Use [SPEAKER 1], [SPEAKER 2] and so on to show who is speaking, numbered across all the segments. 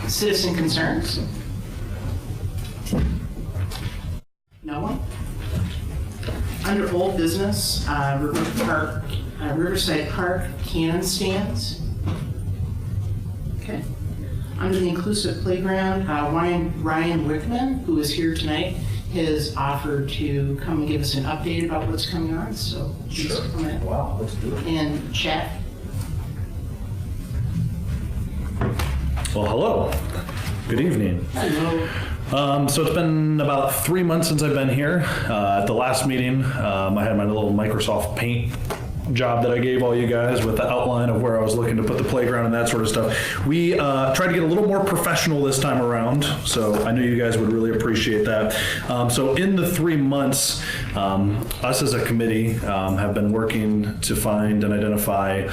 [SPEAKER 1] Citizen concerns? No one? Under old business, Riverside Park cannon stands. Okay. Under the inclusive playground, Ryan Wickman, who is here tonight, has offered to come and give us an update about what's coming on. So please come in.
[SPEAKER 2] Wow, let's do it.
[SPEAKER 1] And chat.
[SPEAKER 3] Well, hello. Good evening.
[SPEAKER 1] Hello.
[SPEAKER 3] So it's been about 3 months since I've been here. At the last meeting, I had my little Microsoft Paint job that I gave all you guys with the outline of where I was looking to put the playground and that sort of stuff. We tried to get a little more professional this time around, so I knew you guys would really appreciate that. So in the 3 months, us as a committee have been working to find and identify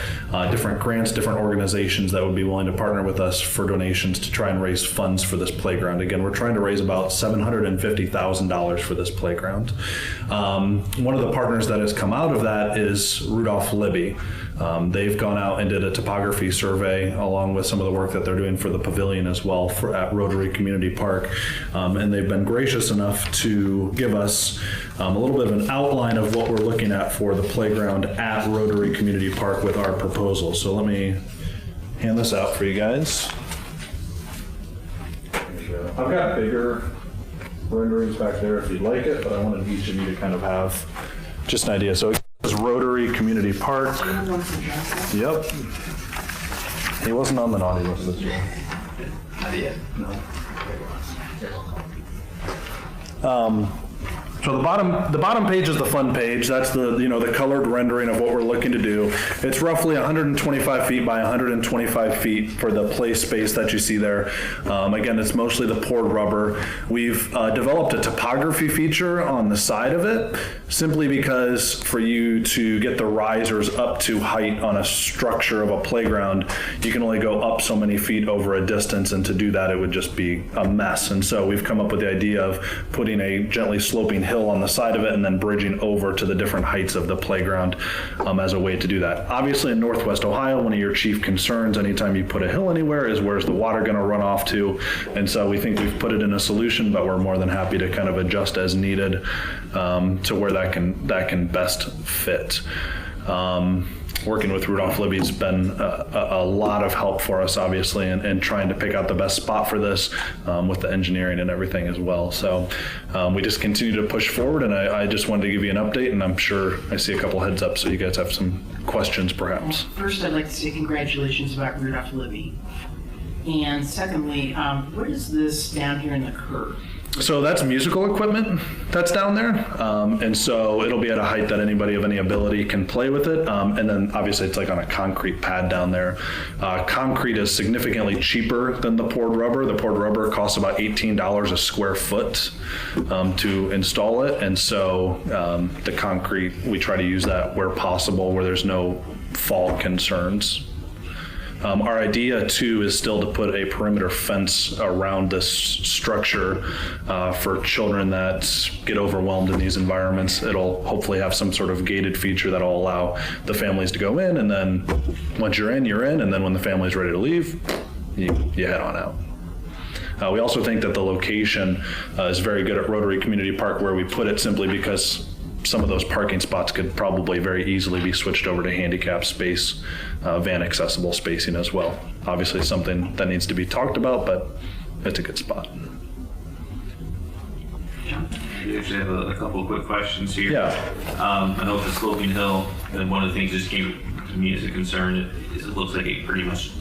[SPEAKER 3] different grants, different organizations that would be willing to partner with us for donations to try and raise funds for this playground. Again, we're trying to raise about $750,000 for this playground. One of the partners that has come out of that is Rudolph Libby. They've gone out and did a topography survey along with some of the work that they're doing for the pavilion as well at Rotary Community Park. And they've been gracious enough to give us a little bit of an outline of what we're looking at for the playground at Rotary Community Park with our proposal. So let me hand this out for you guys. I've got bigger renderings back there if you'd like it, but I wanted each of you to kind of have just an idea. So it's Rotary Community Park. Yep. He wasn't on the naughty list this year.
[SPEAKER 1] Not yet.
[SPEAKER 3] So the bottom page is the fun page. That's the colored rendering of what we're looking to do. It's roughly 125 feet by 125 feet for the play space that you see there. Again, it's mostly the poured rubber. We've developed a topography feature on the side of it, simply because for you to get the risers up to height on a structure of a playground, you can only go up so many feet over a distance, and to do that, it would just be a mess. And so we've come up with the idea of putting a gently sloping hill on the side of it and then bridging over to the different heights of the playground as a way to do that. Obviously in Northwest Ohio, one of your chief concerns anytime you put a hill anywhere is where's the water going to run off to, and so we think we've put it in a solution, but we're more than happy to kind of adjust as needed to where that can best fit. Working with Rudolph Libby has been a lot of help for us, obviously, and trying to pick out the best spot for this with the engineering and everything as well. So we just continue to push forward, and I just wanted to give you an update, and I'm sure I see a couple heads up, so you guys have some questions perhaps.
[SPEAKER 1] First, I'd like to say congratulations about Rudolph Libby. And secondly, what is this down here in the curve?
[SPEAKER 3] So that's musical equipment that's down there. And so it'll be at a height that anybody of any ability can play with it. And then obviously it's like on a concrete pad down there. Concrete is significantly cheaper than the poured rubber. The poured rubber costs about $18 a square foot to install it. And so the concrete, we try to use that where possible, where there's no fall concerns. Our idea too is still to put a perimeter fence around this structure for children that get overwhelmed in these environments. It'll hopefully have some sort of gated feature that'll allow the families to go in, and then once you're in, and then when the family's ready to leave, you head on out. We also think that the location is very good at Rotary Community Park where we put it, simply because some of those parking spots could probably very easily be switched over to handicap space, van accessible spacing as well. Obviously something that needs to be talked about, but it's a good spot.
[SPEAKER 4] I actually have a couple of quick questions here.
[SPEAKER 3] Yeah.
[SPEAKER 4] I know it's a sloping hill, and one of the things that just came to me as a concern is it looks like it pretty much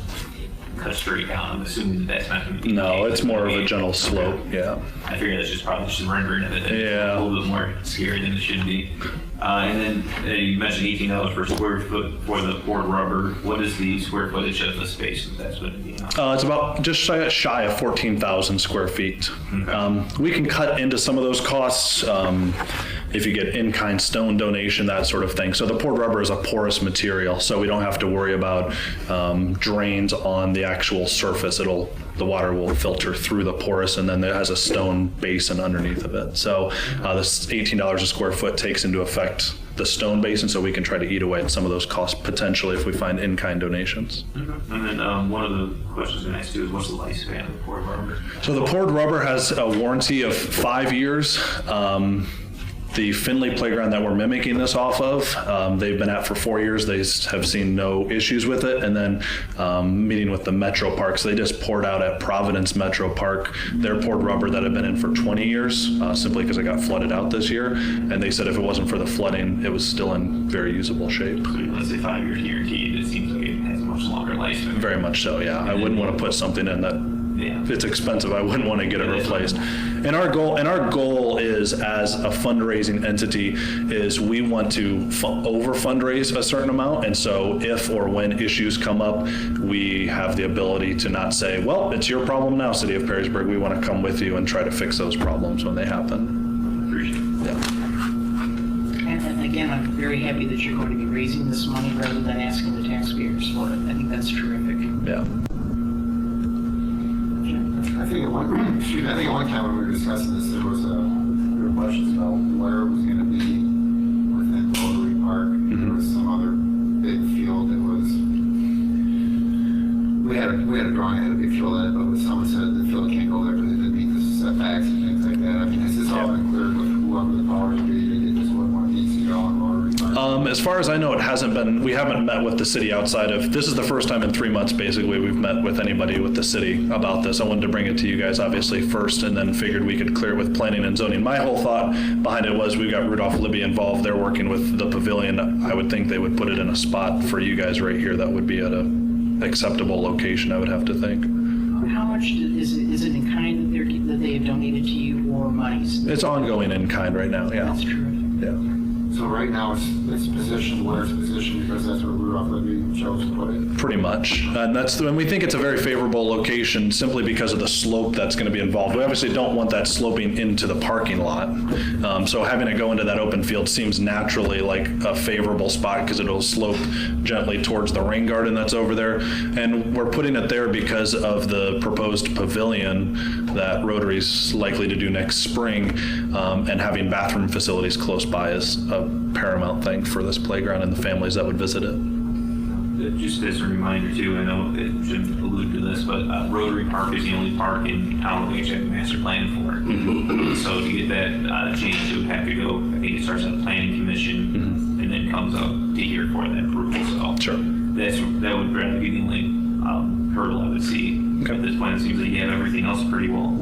[SPEAKER 4] cut straight down. I'm assuming that's not going to be.
[SPEAKER 3] No, it's more of a gentle slope. Yeah.
[SPEAKER 4] I figure that's just probably just a rendering of it.
[SPEAKER 3] Yeah.
[SPEAKER 4] A little bit more scary than it should be. And then you mentioned $18 per square foot for the poured rubber. What is the square footage of the space that's going to be?
[SPEAKER 3] It's about just shy of 14,000 square feet.
[SPEAKER 4] Okay.
[SPEAKER 3] We can cut into some of those costs. if you get in-kind stone donation, that sort of thing. So the poured rubber is a porous material, so we don't have to worry about drains on the actual surface. The water will filter through the porous, and then it has a stone basin underneath of it. So this $18 a square foot takes into effect the stone basin, so we can try to eat away at some of those costs potentially if we find in-kind donations.
[SPEAKER 4] And then one of the questions I asked you is, what's the lifespan of the poured rubber?
[SPEAKER 3] So the poured rubber has a warranty of 5 years. The Finley playground that we're mimicking this off of, they've been at for 4 years. They have seen no issues with it. And then meeting with the Metro Parks, they just poured out at Providence Metro Park their poured rubber that had been in for 20 years, simply because it got flooded out this year. And they said if it wasn't for the flooding, it was still in very usable shape.
[SPEAKER 4] So let's say 5 years guaranteed, it seems like it has a much longer lifespan.
[SPEAKER 3] Very much so, yeah. I wouldn't want to put something in that it's expensive. I wouldn't want to get it replaced. And our goal is, as a fundraising entity, is we want to over fundraise a certain amount. And so if or when issues come up, we have the ability to not say, well, it's your problem now, City of Perrysburg. We want to come with you and try to fix those problems when they happen.
[SPEAKER 4] Appreciate it.
[SPEAKER 3] Yeah.
[SPEAKER 1] And again, I'm very happy that you're going to be raising this money rather than asking the taxpayers for it. I think that's terrific.
[SPEAKER 3] Yeah.
[SPEAKER 2] I think at one time when we were discussing this, there were questions about where it was going to be within Rotary Park. There was some other big field that was. We had a drawing that had a big field in it, but someone said the field can't go there because it didn't meet the setbacks and things like that. I mean, has this all been cleared with whoever the powers be to get this 1.8 feet on Rotary Park?
[SPEAKER 3] As far as I know, it hasn't been. We haven't met with the city outside of. This is the first time in 3 months, basically, we've met with anybody with the city about this. I wanted to bring it to you guys, obviously, first, and then figured we could clear it with planning and zoning. My whole thought behind it was we've got Rudolph Libby involved. They're working with the pavilion. I would think they would put it in a spot for you guys right here that would be at a acceptable location. I would have to think.
[SPEAKER 1] How much is it in kind that they have donated to you, or monies?
[SPEAKER 3] It's ongoing in kind right now. Yeah.
[SPEAKER 1] That's terrific.
[SPEAKER 3] Yeah.
[SPEAKER 2] So right now it's positioned where it's positioned because that's where Rudolph Libby chose to put it.
[SPEAKER 3] Pretty much. And we think it's a very favorable location simply because of the slope that's going to be involved. We obviously don't want that sloping into the parking lot. So having it go into that open field seems naturally like a favorable spot because it'll slope gently towards the rain garden that's over there. And we're putting it there because of the proposed pavilion that Rotary's likely to do next spring, and having bathroom facilities close by is a paramount thing for this playground and the families that would visit it.
[SPEAKER 4] Just as a reminder too, I know it Jim alluded to this, but Rotary Park is the only park in town that we actually have a master plan for. So to get that changed, it would have to go, I think it starts at the planning commission and then comes up to here for that approval. So
[SPEAKER 3] Sure.
[SPEAKER 4] that would probably be the only hurdle I would see.
[SPEAKER 3] Okay.
[SPEAKER 4] At this point, it seems like you have everything else pretty well.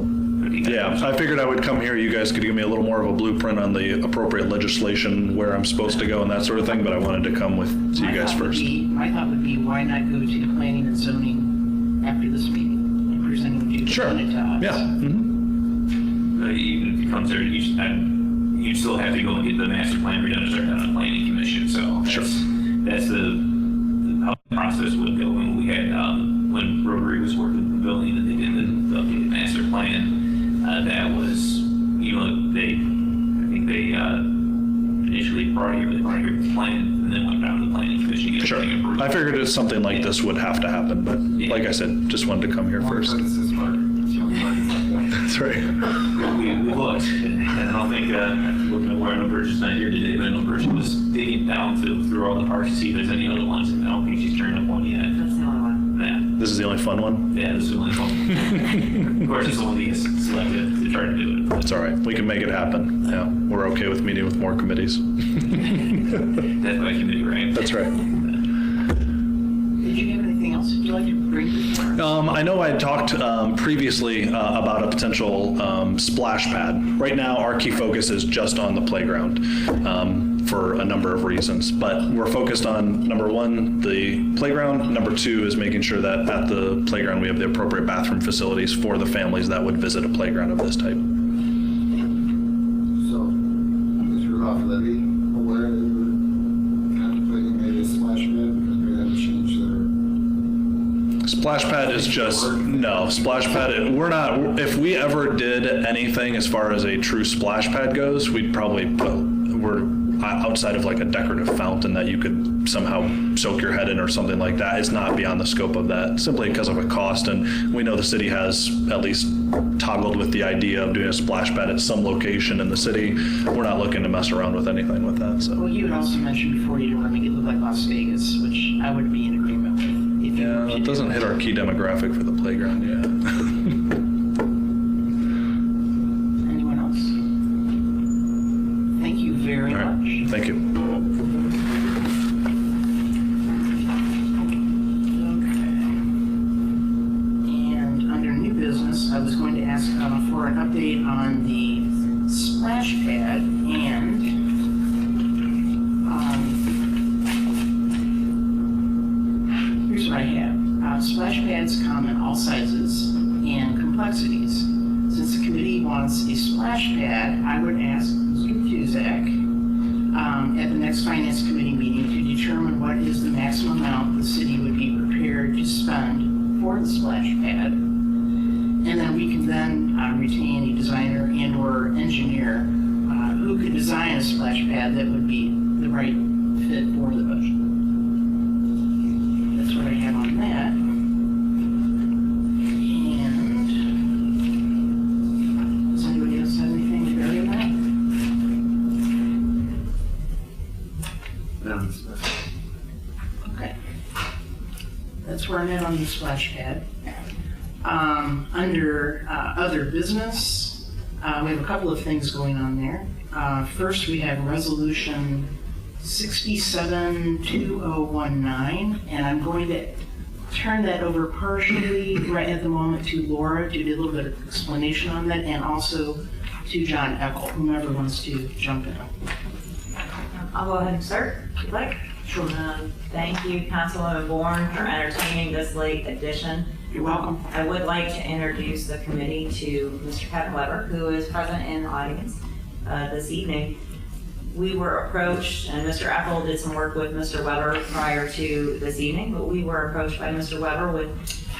[SPEAKER 3] Yeah, I figured I would come here. You guys could give me a little more of a blueprint on the appropriate legislation, where I'm supposed to go and that sort of thing, but I wanted to come to you guys first.
[SPEAKER 1] My thought would be, why not go to planning and zoning after this meeting and present what you
[SPEAKER 3] Sure.
[SPEAKER 1] presented to us?
[SPEAKER 3] Yeah.
[SPEAKER 4] Even if it comes there, you still have to go and get the master plan redone to start down the planning commission. So that's how the process would go. When we had when Rotary was working in the building and they did the master plan, that was I think they initially brought here the plan and then went down to the planning commission. to get
[SPEAKER 3] Sure.
[SPEAKER 4] everything approved.
[SPEAKER 3] I figured it's something like this would have to happen, but like I said, just wanted to come here first.
[SPEAKER 2] This is part. It's the only part that's like that.
[SPEAKER 3] That's right.
[SPEAKER 4] We looked, and I don't think, looking at where I know Bridget's not here today, but I know Bridget was digging down through all the parks to see if there's any other ones, and I don't think she's turned up one yet.
[SPEAKER 5] That's the only one.
[SPEAKER 4] Yeah,
[SPEAKER 3] This is the only fun one?
[SPEAKER 4] this is the only one. Of course, it's the one that gets selected to try to do it.
[SPEAKER 3] It's all right. We can make it happen. Yeah, we're okay with meeting with more committees.
[SPEAKER 4] That's by committee, right?
[SPEAKER 3] That's right.
[SPEAKER 1] Did you have anything else that you'd like to bring before us?
[SPEAKER 3] I know I had talked previously about a potential splash pad. Right now, our key focus is just on the playground for a number of reasons. But we're focused on, number one, the playground. Number two is making sure that at the playground we have the appropriate bathroom facilities for the families that would visit a playground of this type.
[SPEAKER 2] So, is Rudolph Levy aware that we're contemplating maybe a splash pad because maybe that would change their...
[SPEAKER 3] Splash pad is just, no, splash pad, we're not, if we ever did anything as far as a true splash pad goes, we'd probably put were outside of like a decorative fountain that you could somehow soak your head in or something like that, it's not beyond the scope of that, simply because of a cost. And we know the city has at least toggled with the idea of doing a splash pad at some location in the city. We're not looking to mess around with anything with that, so.
[SPEAKER 1] Well, you had also mentioned before you didn't want to make it look like Las Vegas, which I would be in agreement with. If you were
[SPEAKER 3] Yeah,
[SPEAKER 1] to
[SPEAKER 3] it
[SPEAKER 1] do
[SPEAKER 3] doesn't hit
[SPEAKER 1] that.
[SPEAKER 3] our key demographic for the playground yet.
[SPEAKER 1] Anyone else? Thank you very
[SPEAKER 3] All right,
[SPEAKER 1] much.
[SPEAKER 3] thank you.
[SPEAKER 1] Okay. And under new business, I was going to ask for an update on the splash pad and here's what I have. Splash pads come in all sizes and complexities. Since the committee wants a splash pad, I would ask Mr. Cusack at the next finance committee meeting to determine what is the maximum amount the city would be prepared to spend for the splash pad. And then we can then retain a designer and or engineer who could design a splash pad that would be the right fit for the budget. That's what I have on that. And does anybody else have anything to bury on that?
[SPEAKER 2] No, it's not.
[SPEAKER 1] Okay. That's where I'm at on the splash pad. Under other business, we have a couple of things going on there. First, we have resolution 672019, and I'm going to turn that over partially right at the moment to Laura to do a little bit of explanation on that, and also to John Eckel, whomever wants to jump in.
[SPEAKER 5] I'll go ahead and start, if you'd like.
[SPEAKER 1] Sure.
[SPEAKER 5] Thank you, Councilwoman Bourne, for entertaining this late addition.
[SPEAKER 1] You're welcome.
[SPEAKER 5] I would like to introduce the committee to Mr. Kevin Weber, who is present in the audience this evening. We were approached, and Mr. Eckel did some work with Mr. Weber prior to this evening, but we were approached by Mr. Weber with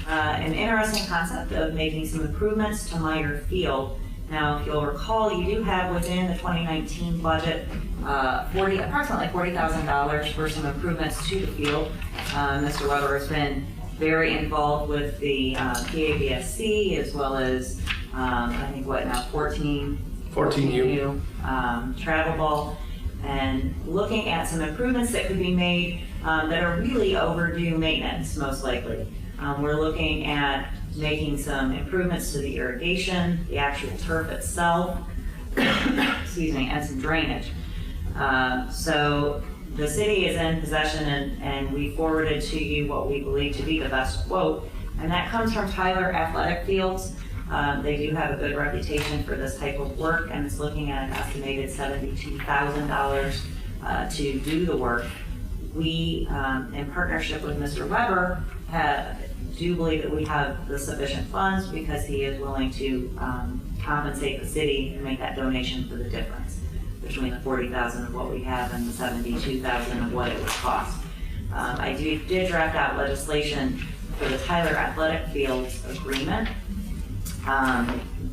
[SPEAKER 5] an interesting concept of making some improvements to Meyer Field. Now, if you'll recall, you do have within the 2019 budget approximately $40,000 for some improvements to the field. Mr. Weber has been very involved with the PABSC as well as I think 14U travel ball, and looking at some improvements that could be made that are really overdue maintenance, most likely. We're looking at making some improvements to the irrigation, the actual turf itself, excuse me, and some drainage. So the city is in possession, and we forwarded to you what we believe to be the best quote, and that comes from Tyler Athletic Fields. They do have a good reputation for this type of work, and it's looking at an estimated $72,000 to do the work. We, in partnership with Mr. Weber, do believe that we have the sufficient funds because he is willing to compensate the city and make that donation for the difference between the $40,000 of what we have and the $72,000 of what it would cost. I did draft out legislation for the Tyler Athletic Fields agreement.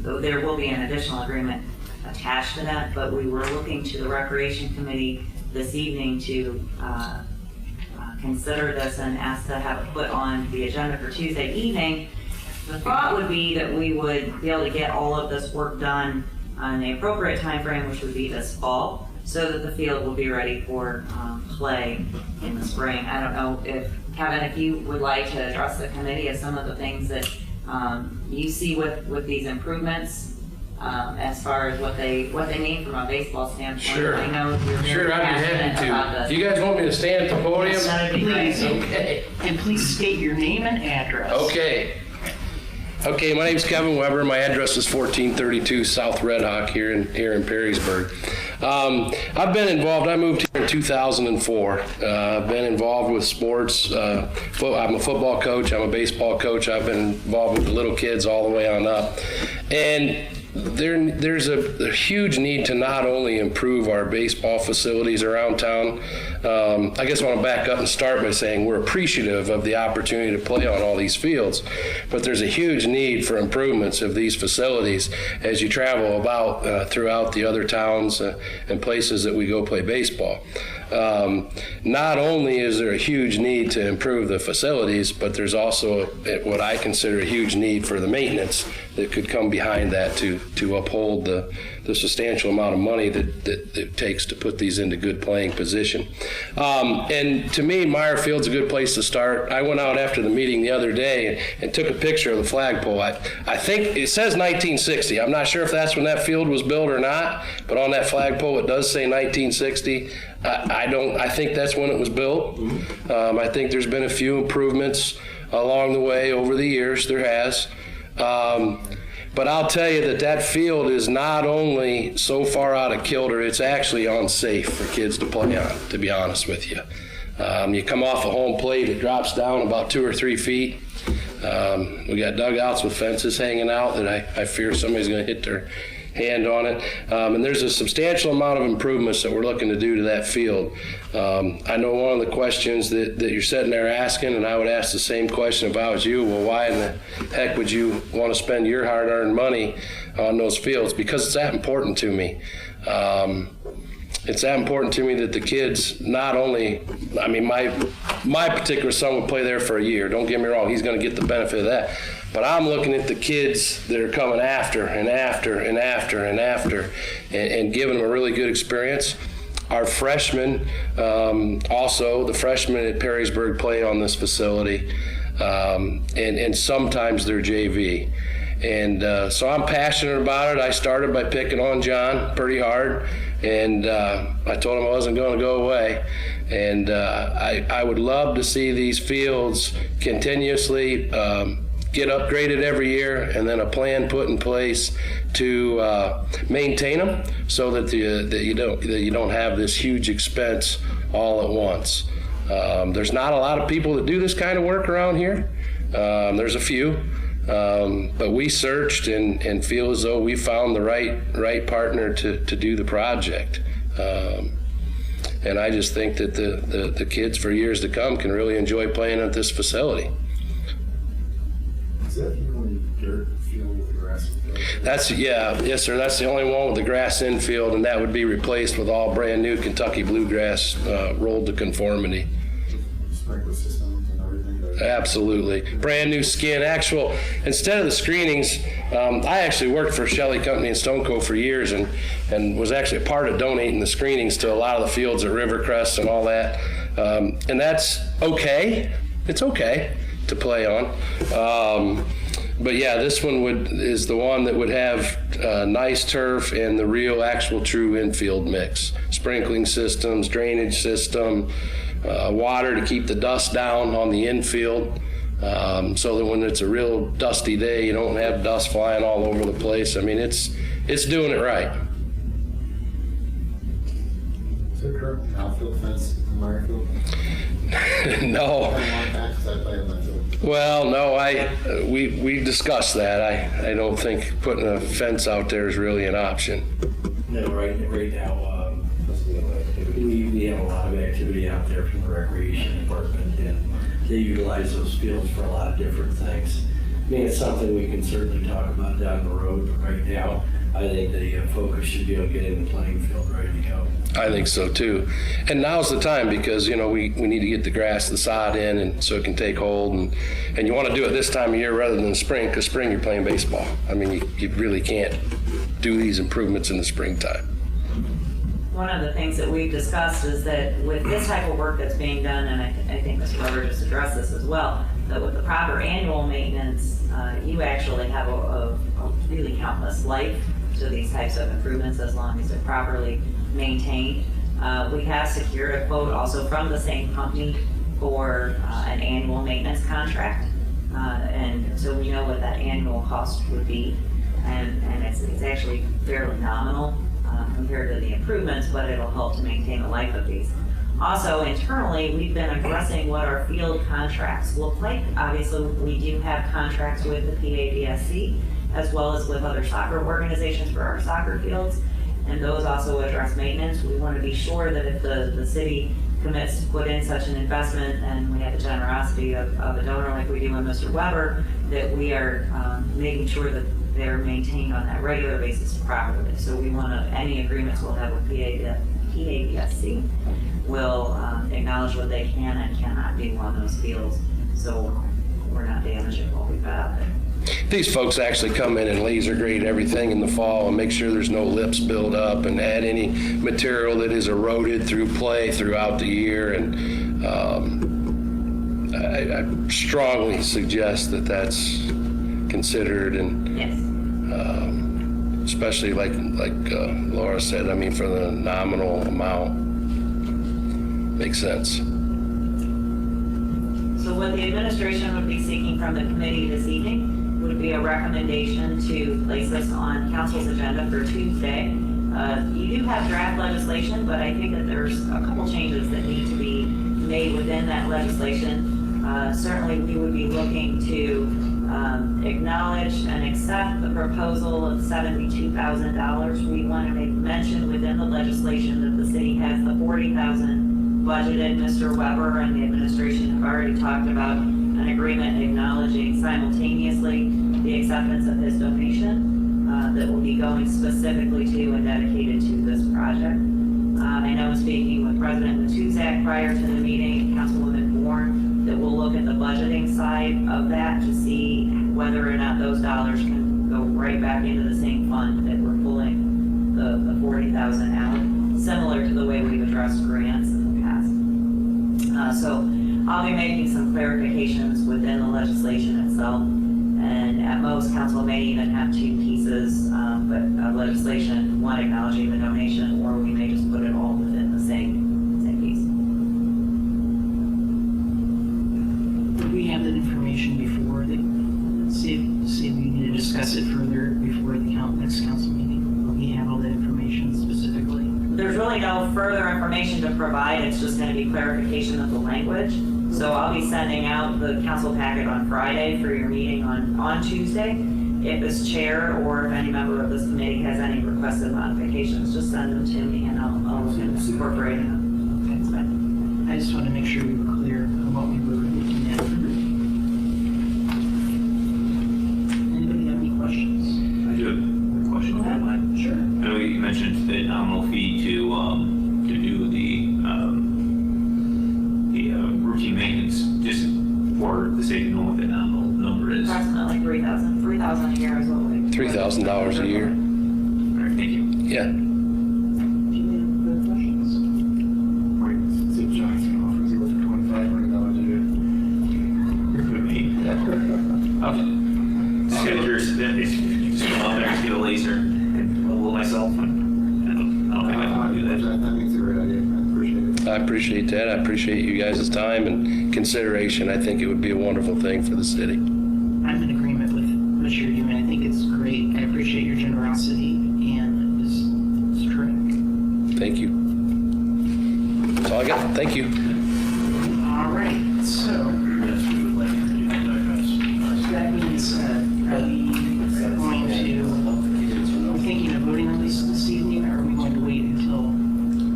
[SPEAKER 5] Though there will be an additional agreement attached to that, but we were looking to the Recreation Committee this evening to consider this and ask to have it put on the agenda for Tuesday evening. The thought would be that we would be able to get all of this work done on the appropriate time frame, which would be this fall, so that the field will be ready for play in the spring. I don't know if, Kevin, if you would like to address the committee of some of the things that you see with these improvements, as far as what they mean from a baseball standpoint.
[SPEAKER 6] Sure.
[SPEAKER 5] I know you're very
[SPEAKER 6] Sure, I'd be
[SPEAKER 5] passionate
[SPEAKER 6] happy
[SPEAKER 5] about
[SPEAKER 6] to.
[SPEAKER 5] this.
[SPEAKER 6] Do you guys want me to stand at the podium?
[SPEAKER 5] Yes, that'd be great.
[SPEAKER 6] Okay.
[SPEAKER 1] And please state your name and address.
[SPEAKER 6] Okay, my name's Kevin Weber. My address is 1432 South Red Hawk here in Perrysburg. I've been involved, I moved here in 2004. I've been involved with sports. I'm a football coach, I'm a baseball coach. I've been involved with the little kids all the way on up. And there's a huge need to not only improve our baseball facilities around town, I guess I want to back up and start by saying we're appreciative of the opportunity to play on all these fields, but there's a huge need for improvements of these facilities as you travel about throughout the other towns and places that we go play baseball. Not only is there a huge need to improve the facilities, but there's also what I consider a huge need for the maintenance that could come behind that to uphold the substantial amount of money that it takes to put these into good playing position. And to me, Meyer Field's a good place to start. I went out after the meeting the other day and took a picture of the flagpole. I think it says 1960. I'm not sure if that's when that field was built or not, but on that flagpole it does say 1960. I think that's when it was built. I think there's been a few improvements along the way over the years. There has. But I'll tell you that field is not only so far out of kilter, it's actually unsafe for kids to play on, to be honest with you. You come off a home plate, it drops down about 2 or 3 feet. We got dugouts with fences hanging out that I fear somebody's going to hit their hand on it. And there's a substantial amount of improvements that we're looking to do to that field. I know one of the questions that you're sitting there asking, and I would ask the same question if I was you, well, why in the heck would you want to spend your hard-earned money on those fields? Because it's that important to me. It's that important to me that the kids not only, I mean, my particular son would play there for a year. Don't get me wrong, he's going to get the benefit of that. But I'm looking at the kids that are coming after and after and after and after and giving them a really good experience. Our freshmen, also, the freshmen at Perrysburg play on this facility, and sometimes they're JV. And so I'm passionate about it. I started by picking on John pretty hard, and I told him I wasn't going to go away. And I would love to see these fields continuously get upgraded every year, and then a plan put in place to maintain them so that you don't have this huge expense all at once. There's not a lot of people that do this kind of work around here. There's a few. But we searched and feel as though we found the right partner to do the project. And I just think that the kids for years to come can really enjoy playing at this facility.
[SPEAKER 2] Is that the only dirt field with the grass?
[SPEAKER 6] Yes, sir. That's the only one with the grass infield, and that would be replaced with all brand new Kentucky bluegrass rolled to conformity.
[SPEAKER 2] Sprinkler systems and everything?
[SPEAKER 6] Absolutely. Brand new skin. Instead of the screenings, I actually worked for Shelley Company in Stoneco for years and was actually a part of donating the screenings to a lot of the fields at Rivercrest and all that. And that's okay. It's okay to play on. But yeah, this one is the one that would have nice turf and the real, actual, true infield mix. Sprinkling systems, drainage system, water to keep the dust down on the infield, so that when it's a real dusty day, you don't have dust flying all over the place. I mean, it's doing it right.
[SPEAKER 2] Is there a current outfield fence in Meyerfield?
[SPEAKER 6] No. Well, no, we discussed that. I don't think putting a fence out there is really an option.
[SPEAKER 7] No, right now, we have a lot of activity out there from the recreation department, and they utilize those fields for a lot of different things. I mean, it's something we can certainly talk about down the road, but right now, I think the focus should be on getting the playing field ready to go.
[SPEAKER 6] I think so too. And now's the time because, we need to get the grass, the sod in, and so it can take hold. And you want to do it this time of year rather than the spring, because spring you're playing baseball. I mean, you really can't do these improvements in the springtime.
[SPEAKER 5] One of the things that we've discussed is that with this type of work that's being done, and I think Mr. Weber just addressed this as well, that with the proper annual maintenance, you actually have a really countless life to these types of improvements as long as they're properly maintained. We have secured a quote also from the same company for an annual maintenance contract. And so we know what that annual cost would be. And it's actually fairly nominal compared to the improvements, but it'll help to maintain the life of these. Also, internally, we've been addressing what our field contracts look like. Obviously, we do have contracts with the PADSC as well as with other soccer organizations for our soccer fields, and those also address maintenance. We want to be sure that if the city commits to put in such an investment, and we have the generosity of a donor like we do in Mr. Weber, that we are making sure that they're maintained on that regular basis properly. So we want to, any agreements we'll have with PABSC will acknowledge what they can and cannot do on those fields, so we're not damaging what we've got out there.
[SPEAKER 6] These folks actually come in and laser grade everything in the fall and make sure there's no lips build up and add any material that is eroded through play throughout the year. And I strongly suggest that that's considered, and
[SPEAKER 5] Yes.
[SPEAKER 6] especially like Laura said, I mean, for the nominal amount, makes sense.
[SPEAKER 5] So what the administration would be seeking from the committee this evening would be a recommendation to place this on council's agenda for Tuesday. You do have draft legislation, but I think that there's a couple changes that need to be made within that legislation. Certainly, we would be looking to acknowledge and accept the proposal of $72,000. We want to make mention within the legislation that the city has the $40,000 budgeted. Mr. Weber and the administration have already talked about an agreement acknowledging simultaneously the acceptance of his donation that will be going specifically to and dedicated to this project. I know speaking with President Matuzak prior to the meeting, Councilwoman Bourne, that we'll look at the budgeting side of that to see whether or not those dollars can go right back into the same fund that we're pulling the $40,000 out, similar to the way we've addressed grants in the past. So I'll be making some clarifications within the legislation itself, and at most, council may even have two pieces, but legislation, one acknowledging the donation, or we may just put it all within the same piece.
[SPEAKER 1] Would we have that information before see if we need to discuss it further before the next council meeting? Will we have all that information specifically?
[SPEAKER 5] There's really no further information to provide, it's just going to be clarification of the language. So I'll be sending out the council packet on Friday for your meeting on Tuesday. If this chair or if any member of this committee has any requested modifications, just send them to me and I'll look into incorporating them.
[SPEAKER 1] That's fine. I just want to make sure we were clear on what we were looking at. Anybody have any questions?
[SPEAKER 4] I do have a question. if you don't mind.
[SPEAKER 1] Sure.
[SPEAKER 4] I know you mentioned the nominal fee to do the routine maintenance, just for the sake of knowing what the nominal number is. All
[SPEAKER 5] Approximately $3,000 a year is what we.
[SPEAKER 6] $3,000 a year.
[SPEAKER 4] right, thank you.
[SPEAKER 6] Yeah.
[SPEAKER 1] Do you have other questions?
[SPEAKER 2] St. John's offers it for $2,500 a year.
[SPEAKER 4] Just get yours, just come out there and get a laser and level myself. I don't think I want to do that.
[SPEAKER 2] I think it's a great idea. I appreciate it.
[SPEAKER 6] I appreciate that. I appreciate you guys' time and consideration. I think it would be a wonderful thing for the city.
[SPEAKER 1] I'm in agreement with what you're doing. I think it's great. I appreciate your generosity and it's terrific.
[SPEAKER 6] Thank you. That's all I got. Thank you.
[SPEAKER 1] All right, so that being said, are we going to, we're thinking of voting on this evening, or are we going to wait until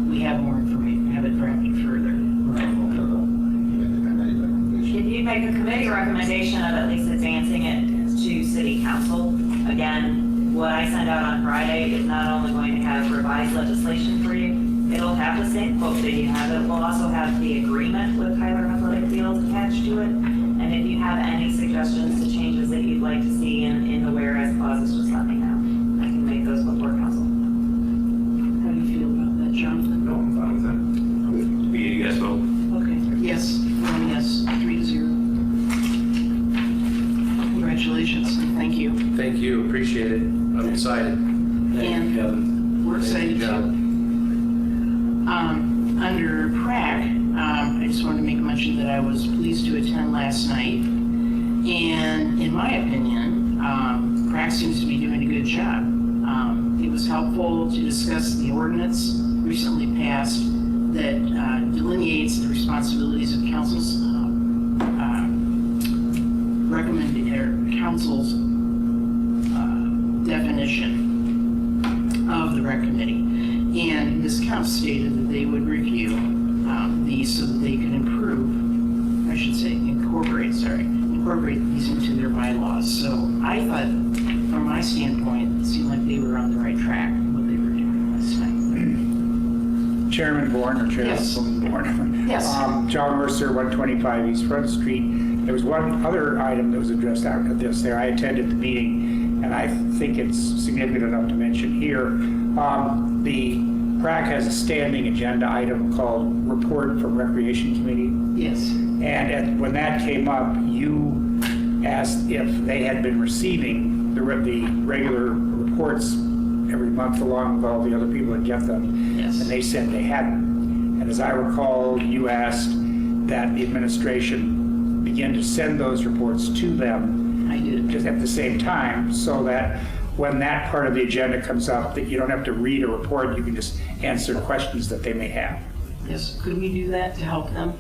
[SPEAKER 1] we have more information, have it drafted further?
[SPEAKER 5] If you make a committee recommendation of at least advancing it to city council, again, what I send out on Friday is not only going to have revised legislation for you, it'll have the same quote that you have, it will also have the agreement with Tyler Athletic Fields attached to it. And if you have any suggestions to changes that you'd like to see in the whereas clauses, just let me know. I can make those before council.
[SPEAKER 1] How do you feel about that, Jonathan?
[SPEAKER 4] No, I'm fine with that. Be a yes vote.
[SPEAKER 1] Okay, yes, 1 yes, 3-0. Congratulations, and thank you.
[SPEAKER 6] Thank you. Appreciate it. I'm excited.
[SPEAKER 1] And we're excited too. Under PrAC, I just wanted to make mention that I was pleased to attend last night. And in my opinion, PrAC seems to be doing a good job. It was helpful to discuss the ordinance recently passed that delineates the responsibilities of council's definition of the rec committee. And Ms. Kemp stated that they would review the so that they could incorporate these into their bylaws. So I thought, from my standpoint, it seemed like they were on the right track in what they were doing last night.
[SPEAKER 8] Chairman Bourne, or
[SPEAKER 1] Yes.
[SPEAKER 8] Chairman Bourne.
[SPEAKER 1] Yes.
[SPEAKER 8] John Mercer, 125 East Front Street. There was one other item that was addressed out of this there. I attended the meeting, and I think it's significant enough to mention here. The PrAC has a standing agenda item called Report from Recreation Committee.
[SPEAKER 1] Yes.
[SPEAKER 8] And when that came up, you asked if they had been receiving the regular reports every month along with all the other people that get them.
[SPEAKER 1] Yes.
[SPEAKER 8] And they said they hadn't. And as I recall, you asked that the administration begin to send those reports to them.
[SPEAKER 1] I did.
[SPEAKER 8] Just at the same time, so that when that part of the agenda comes up, that you don't have to read a report, you can just answer questions that they may have.
[SPEAKER 1] Yes. Could we do that to help them?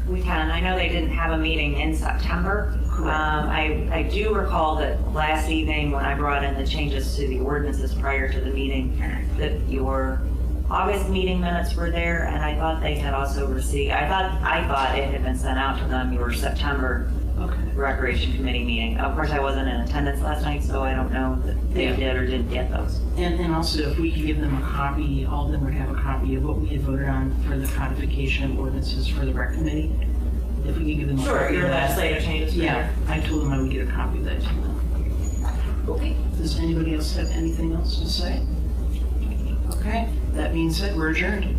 [SPEAKER 5] We can. I know they didn't have a meeting in September.
[SPEAKER 1] Correct.
[SPEAKER 5] I do recall that last evening when I brought in the changes to the ordinances prior to the meeting, that your August meeting minutes were there, and I thought they had also received, I thought it had been sent out to them, your September
[SPEAKER 1] Okay.
[SPEAKER 5] Recreation Committee meeting. Of course, I wasn't in attendance last night, so I don't know that they
[SPEAKER 1] Yeah.
[SPEAKER 5] did or didn't get those.
[SPEAKER 1] And also, if we could give them a copy, all of them would have a copy of what we had voted on for the codification of ordinances for the rec committee. If we could give them a copy
[SPEAKER 5] Your
[SPEAKER 1] of that.
[SPEAKER 5] legislative changes.
[SPEAKER 1] Yeah, I told them I would get a copy of that to them. Okay, does anybody else have anything else to say? Okay, that being said, we're adjourned.